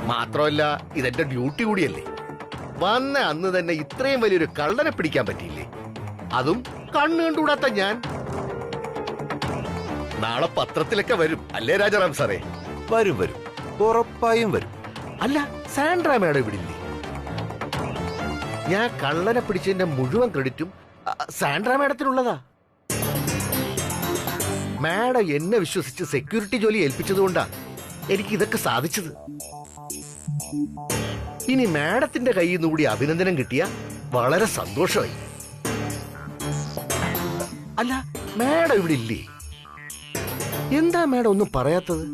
മാത്രമല്ല ഇതെന്റെ ഡ്യൂട്ടി കൂടിയല്ലേ. വന്ന അന്ന് തന്നെ ഇത്രയും വലിയൊരു കള്ളനെ പിടിക്കാൻ പറ്റിയില്ലേ, അതും കണ്ണു കണ്ടുകൂടാത്ത ഞാൻ. നാളെ പത്രത്തിലൊക്കെ വരും അല്ലേ രാജാറാം സാറേ? വരും വരും, ഉറപ്പായും വരും. അല്ല, സാൻഡ്ര മേഡം ഇവിടെ ഇല്ലേ? ഞാൻ കള്ളനെ പിടിച്ചതിന്റെ മുഴുവൻ ക്രെഡിറ്റും സാൻഡ്ര മേഡത്തിനുള്ളതാ. മാഡം എന്നെ വിശ്വസിച്ച് സെക്യൂരിറ്റി ജോലി ഏൽപ്പിച്ചതുകൊണ്ടാ എനിക്ക് ഇതൊക്കെ സാധിച്ചത്. ഇനി മാഡത്തിന്റെ കയ്യിൽ നിന്ന് കൂടി അഭിനന്ദനം കിട്ടിയ വളരെ സന്തോഷമായി. അല്ല, മാഡം ഇവിടെ ഇല്ലേ? എന്താ മാഡം ഒന്നും പറയാത്തത്?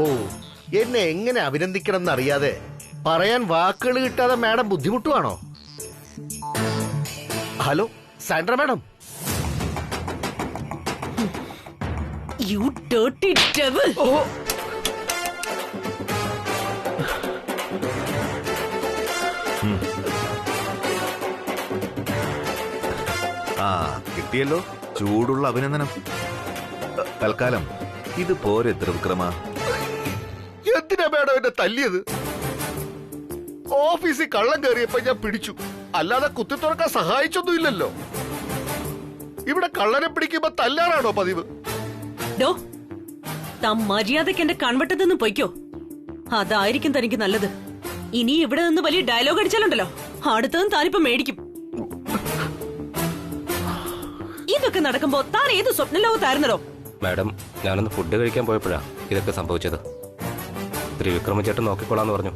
ഓ, എന്നെ എങ്ങനെ അഭിനന്ദിക്കണം എന്നറിയാതെ പറയാൻ വാക്കുകൾ കിട്ടാതെ മാഡം ബുദ്ധിമുട്ടുവാണോ? Hello Sandra madam. You dirty devil! ഓ, ആ കിട്ടിയല്ലോ ചൂടുള്ള അഭിനന്ദനം. തൽക്കാലം ഇത് പോരെ ത്രിവിക്രമ. എന്തിനാ മാഡം എന്നെ തല്ലിയത്? ഓഫീസിൽ കള്ളം കയറിയപ്പോ ഞാൻ പിടിച്ചു, അല്ലാതെ കുത്തി തുറക്കാൻ സഹായിച്ചൊന്നുമില്ലല്ലോ. ഇവിടെ കള്ളനെ പിടിക്കുമ്പോ തല്ലാറാണോ പതിവ്? ഡോ, താൻ മര്യാദയ്ക്ക് എന്റെ കൺവെട്ടത്ത് നിന്ന് പൊയ്ക്കോ. അതായിരിക്കും തനിക്ക് നല്ലത്. ഇനി ഇവിടെ നിന്ന് വലിയ ഡയലോഗ് അടിച്ചാലുണ്ടല്ലോ, അടുത്തതും താനിപ്പോ മേടിക്കും. ഇതൊക്കെ നടക്കുമ്പോ താൻ ഏത് സ്വപ്ന ലോകത്തായിരുന്നല്ലോ? മാഡം, ഞാനൊന്ന് ഫുഡ് കഴിക്കാൻ പോയപ്പോഴാ ഇതൊക്കെ സംഭവിച്ചത്. ത്രിവിക്രമ ചേട്ടൻ നോക്കിക്കോളാന്ന് പറഞ്ഞു.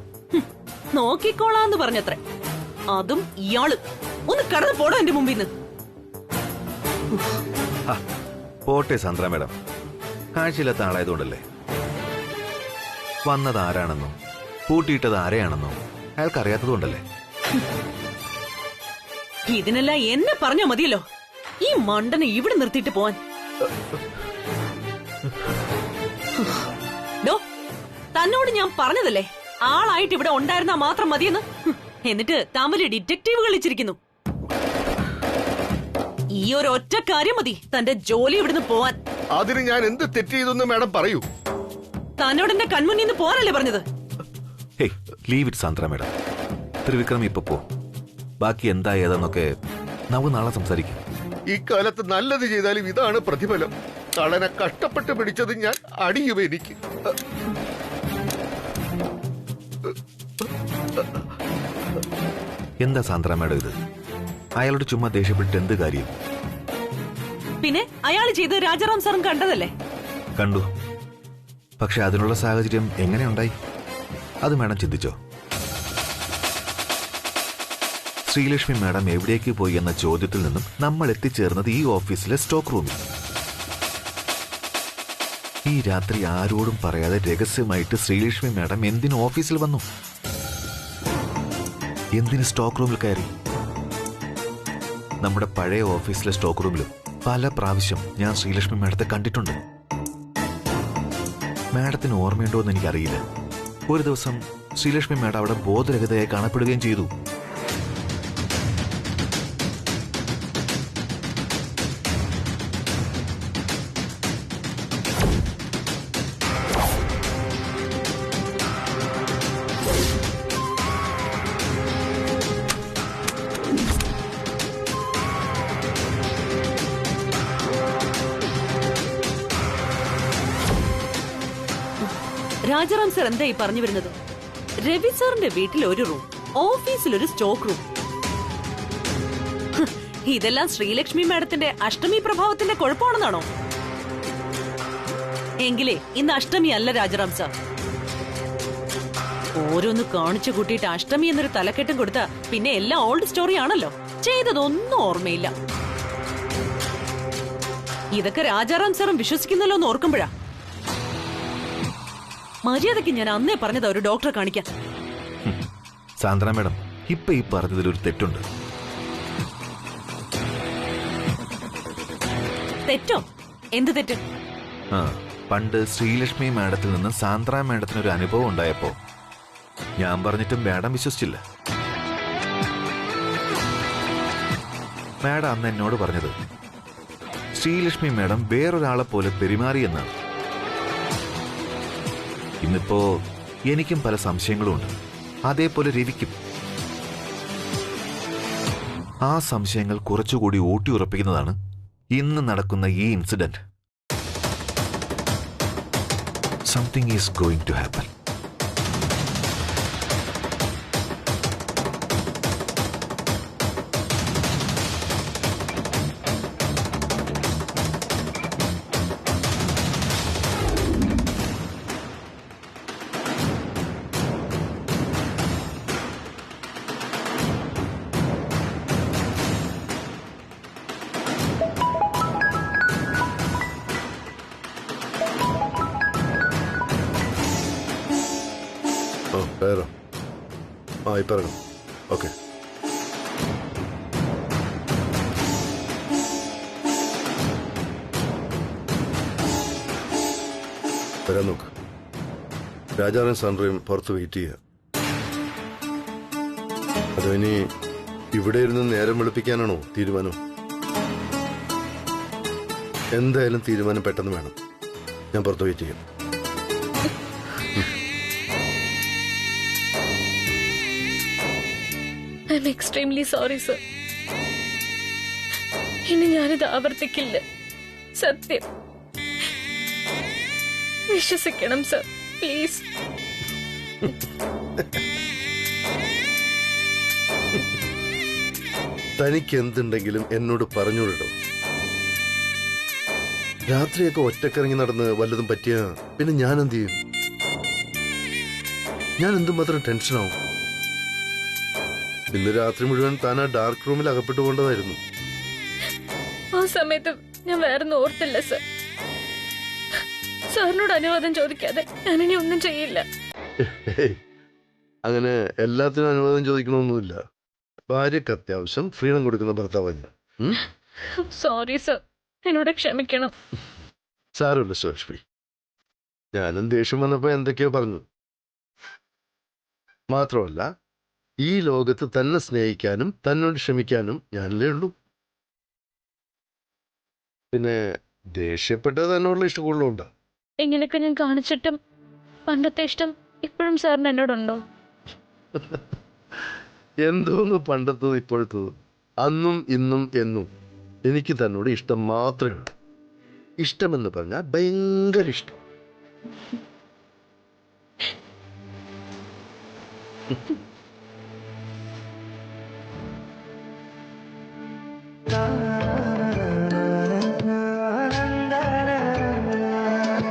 നോക്കിക്കോളാന്ന് പറഞ്ഞത്രേ, അതും ഇയാള്. ഒന്ന് കടന്നു പോടോ എന്റെ മുമ്പിൽ നിന്ന്. പോട്ടെ സാന്ദ്ര മേഡം, കാഴ്ചയില്ലാത്ത ആളായതുകൊണ്ടല്ലേ. വന്നത് ആരാണെന്നോ പൂട്ടിയിട്ടത് ആരെയാണെന്നോ അയാൾക്ക് അറിയാത്തതുകൊണ്ടല്ലേ. ഇതിനെല്ലാം എന്നെ പറഞ്ഞാ മതിയല്ലോ. ഈ മണ്ടനെ ഇവിടെ നിർത്തിയിട്ട് പോവാൻ. ഡോ, തന്നോട് ഞാൻ പറഞ്ഞതല്ലേ ആളായിട്ട് ഇവിടെ ഉണ്ടായിരുന്നാ മാത്രം മതിയെന്ന്. എന്നിട്ട് താൻ വലിയ ഡിറ്റക്റ്റീവ് കളിച്ചിരിക്കുന്നു. ഈ ഒരു ഒറ്റ കാര്യം മതി തന്റെ ജോലി ഇവിടുന്ന് പോവാൻ. അതിന് ഞാൻ എന്ത് തെറ്റ് ചെയ്തെന്ന് മാഡം പറയൂ. തന്നോട് എന്റെ കൺമുന്നിൽ നിന്ന് പോരല്ലേ പറഞ്ഞത്? Hey, leave it Sandra madam. Trivikram ഇപ്പൊ പോ. ബാക്കി എന്താ ഏതെന്നൊക്കെ നമുക്ക് നാളെ സംസാരിക്കാം. ഈ കാലത്ത് നല്ലത് ചെയ്താലും ഇതാണ് പ്രതിഫലം. കള്ളനെ കഷ്ടപ്പെട്ട് പിടിച്ചത് ഞാൻ അടിയും എനിക്ക്. എന്താ സാന്ദ്ര മേഡം ഇത്? അയാളോട് ചുമ്മാ ദേഷ്യപ്പെട്ട് എന്ത് കാര്യം? പിന്നെ അയാൾ ചെയ്ത് രാജാറാം സാറും കണ്ടതല്ലേ? കണ്ടു. പക്ഷെ അതിനുള്ള സാഹചര്യം എങ്ങനെയുണ്ടായി അത് മേഡം ചിന്തിച്ചോ? ശ്രീലക്ഷ്മി മാഡം എവിടേക്ക് പോയി എന്ന ചോദ്യത്തിൽ നിന്നും നമ്മൾ എത്തിച്ചേർന്നത് ഈ ഓഫീസിലെ സ്റ്റോക്ക് റൂമിൽ. ഈ രാത്രി ആരോടും പറയാതെ രഹസ്യമായിട്ട് ശ്രീലക്ഷ്മി മാഡം എന്തിന് ഓഫീസിൽ വന്നു? എന്തിന് സ്റ്റോക്ക് റൂമിൽ കയറി? നമ്മുടെ പഴയ ഓഫീസിലെ സ്റ്റോക്ക് റൂമിലും പല പ്രാവശ്യം ഞാൻ ശ്രീലക്ഷ്മി മാഡത്തെ കണ്ടിട്ടുണ്ട്. മാഡത്തിന് ഓർമ്മയുണ്ടോ എന്ന് എനിക്കറിയില്ല. ഒരു ദിവസം ശ്രീലക്ഷ്മി മാഡം അവിടെ ബോധരഹിതയായി കാണപ്പെടുകയും ചെയ്തു. രാജാറാം സാർ എന്താ ഈ പറഞ്ഞു വരുന്നത്? രവി സാറിന്റെ വീട്ടിൽ ഒരു റൂം, ഓഫീസിൽ ഒരു സ്റ്റോക്ക് റൂം. ഇതെല്ലാം ശ്രീലക്ഷ്മി മാഡത്തിന്റെ അഷ്ടമി പ്രഭാവത്തിന്റെ കുഴപ്പമാണെന്നാണോ? എങ്കിലേ ഇന്ന് അഷ്ടമി അല്ല രാജാറാം സാർ. ഓരോന്ന് കാണിച്ചു കൂട്ടിയിട്ട് അഷ്ടമി എന്നൊരു തലക്കെട്ടും കൊടുത്താ പിന്നെ എല്ലാം ഓൾഡ് സ്റ്റോറി ആണല്ലോ. ചെയ്തതൊന്നും ഓർമ്മയില്ല. ഇതൊക്കെ രാജാറാം സാറും വിശ്വസിക്കുന്നല്ലോ എന്ന് ഓർക്കുമ്പോഴാ. മര്യാദയ്ക്ക് ഞാൻ അന്നേ പറഞ്ഞതാ ഒരു ഡോക്ടറെ കാണിക്കാൻ. സാന്ദ്ര മാഡം, ഇപ്പൊ ഈ പറഞ്ഞതിൽ ഒരു തെറ്റുണ്ട്. തെറ്റോ? എന്ത് തെറ്റ്? പണ്ട് ശ്രീലക്ഷ്മി മാഡത്തിൽ നിന്ന് സാന്ദ്ര മാഡത്തിന് ഒരു അനുഭവം ഉണ്ടായപ്പോ ഞാൻ പറഞ്ഞിട്ടും മാഡം വിശ്വസിച്ചില്ല. മാഡം അന്ന് എന്നോട് പറഞ്ഞത് ശ്രീലക്ഷ്മി മാഡം വേറൊരാളെ പോലെ പെരുമാറിയെന്നാണ്. ഇന്നിപ്പോ എനിക്കും പല സംശയങ്ങളും ഉണ്ട്, അതേപോലെ രവിക്കും. ആ സംശയങ്ങൾ കുറച്ചുകൂടി ഊട്ടിയുറപ്പിക്കുന്നതാണ് ഇന്ന് നടക്കുന്ന ഈ incident. Something is going to happen. കയറാം. ഇപ്പം ഇറങ്ങാം. ഓക്കെ. വരാൻ നോക്ക്. രാജാറും സൺറയും പുറത്ത് വെയിറ്റ് ചെയ്യുക. അതോ ഇനി ഇവിടെ ഇരുന്ന് നേരം വെളുപ്പിക്കാനാണോ തീരുമാനം? എന്തായാലും തീരുമാനം പെട്ടെന്ന് വേണം. ഞാൻ പുറത്ത് വെയിറ്റ് ചെയ്യാം. I'm extremely sorry, sir. ഇനി ഞാനിത് ആവർത്തിക്കില്ല. സത്യം. വിശ്വസിക്കണം സർ, പ്ലീസ്. തനിക്ക് എന്തുണ്ടെങ്കിലും എന്നോട് പറഞ്ഞോളൂ. രാത്രിയൊക്കെ ഒറ്റക്കിറങ്ങി നടന്ന് വല്ലതും പറ്റിയ പിന്നെ ഞാൻ എന്ത് ചെയ്യും? ഞാൻ എന്തുമാത്രം ടെൻഷനാവും. ഇന്ന് രാത്രി മുഴുവൻ താൻ ആ ഡാർക്ക് റൂമിൽ അകപ്പെട്ടു കൊണ്ടതായിരുന്നു. ആ സമയത്ത് ഞാൻ വേറൊന്നും ഓർത്തില്ല സർ. സാറിനോട് അനുവാദം ചോദിക്കാതെ ഞാനിനി ഒന്നും ചെയ്യില്ല. അങ്ങനെ എല്ലാത്തിനും അനുവാദം ചോദിക്കണമെന്നൊന്നുമില്ല. ഭാര്യക്ക് അത്യാവശ്യം ഫ്രീഡം കൊടുക്കുന്ന ഭർത്താവ്. സോറി സർ, എന്നോട് ക്ഷമിക്കണം. സാരമില്ല സുരേഷ്മി. ഞാനും ദേഷ്യം വന്നപ്പോ എന്തൊക്കെയോ പറഞ്ഞു. മാത്രമല്ല, ഈ ലോകത്ത് തന്നെ സ്നേഹിക്കാനും തന്നോട് ക്ഷമിക്കാനും ഞാനല്ലേ ഉള്ളൂ. പിന്നെ ദേഷ്യപ്പെട്ടത് തന്നോടുള്ള ഇഷ്ടം കൂടുതലുണ്ടോ? ഇങ്ങനെയൊക്കെ ഞാൻ കാണിച്ചിട്ടും പണ്ടത്തെ ഇഷ്ടം ഇപ്പോഴും സാറിന് എന്നോടുണ്ടോ? എന്തോന്ന് പണ്ടത്തത് ഇപ്പോഴത്തത്, അന്നും ഇന്നും എന്നും എനിക്ക് തന്നോട് ഇഷ്ടം മാത്രമേ ഉള്ളൂ. ഇഷ്ടമെന്ന് പറഞ്ഞാൽ ഭയങ്കര ഇഷ്ടം.